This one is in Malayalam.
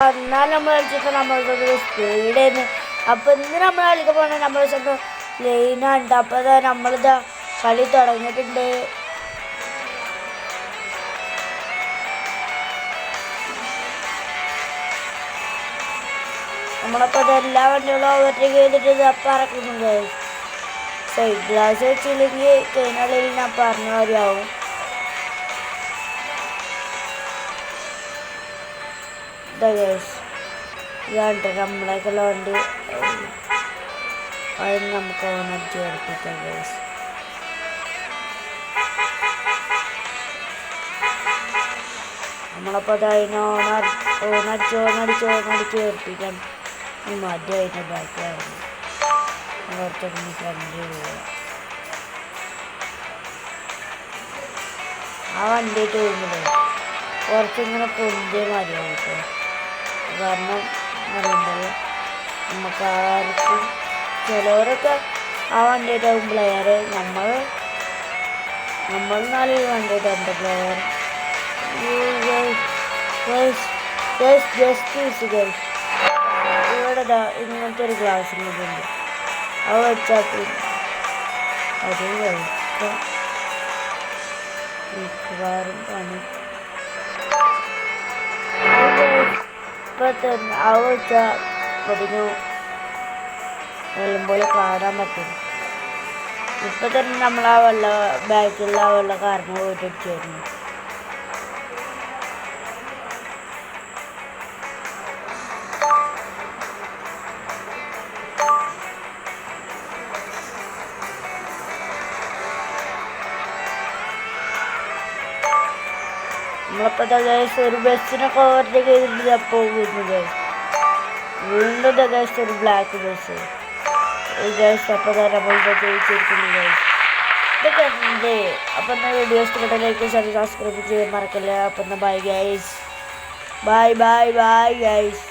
എന്നാൽ നമ്മൾ കളിച്ചപ്പോൾ നമ്മൾക്കൊരു സ്പീഡായിരുന്നു. അപ്പോൾ ഇന്ന് നമ്മൾ കളിക്കാൻ പോകുന്നത് നമ്മൾ സ്വന്തം ലൈനാണ്. അപ്പോൾ അതാ നമ്മളിതാ കളി തുടങ്ങിയിട്ടുണ്ട്. നമ്മളപ്പോൾ അത് എല്ലാ വണ്ടികളും ഓവർടേക്ക് ചെയ്തിട്ട് അപ്പം ഇറക്കുന്നുണ്ട്. സൈഡ് ഗ്ലാസ് വെച്ചില്ലെങ്കിൽ കഴിഞ്ഞാൽ ഞാൻ പറഞ്ഞ കാര്യമാവും. ഇതാണ്ട് നമ്മളൊക്കെ വണ്ടി അതിന് നമുക്ക് ഓണടിച്ച് കളിപ്പിക്കാം ഗൈസ്. നമ്മളപ്പോൾ അത് അതിന് ഓണടിച്ച് കളിപ്പിക്കാൻ മതി. അതിൻ്റെ ബാക്കിലായിരുന്നു കുറച്ചൊന്ന് ഫ്രണ്ട് പോവുക. ആ വണ്ടിയായിട്ട് പോകുമ്പോൾ കുറച്ചിങ്ങനെ പൊന്തിയ മതിയാവും കേട്ടോ. കാരണം പറയുമ്പോൾ നമുക്ക് ആർക്കും ചിലവരൊക്കെ ആ വണ്ടിയായിട്ടാകും പ്ലെയർ. നമ്മൾ നാല് വണ്ടിയായിട്ടുണ്ട് പ്ലെയർ. ഇവിടെ ഇങ്ങനത്തെ ഒരു ഗ്ലാസ് ഉണ്ട്. അത് വെച്ചാൽ അത് കഴിക്കാം മിക്കവാറും പണി. ഇപ്പം തന്നെ അത് വെച്ചാൽ അതിന് വെള്ളം പോലെ കാണാൻ പറ്റും. ഇപ്പം തന്നെ നമ്മൾ ആ ബാക്കിലുള്ള ആ വെള്ളക്കാരനെ പോയിട്ട് അടിച്ചായിരുന്നു. നമ്മളപ്പോൾ ഒരു ബസ്സിനൊക്കെ ഓവർടേക്ക് ചെയ്തിട്ട് അപ്പോൾ പോകുന്നത് വീണ്ടും ഒരു ബ്ലാക്ക് ബസ് അപ്പോൾ നമ്മൾ ജയിച്ചിരിക്കുന്നു ഗൈസ്. ഇതൊക്കെ ഉണ്ട്. അപ്പം എന്നാൽ വീഡിയോ ഇഷ്ടപ്പെട്ട സബ്സ്ക്രൈബ് ചെയ്യാൻ മറക്കല്ലേ. അപ്പം എന്നാൽ ബൈ ഗൈസ്. Bye guys.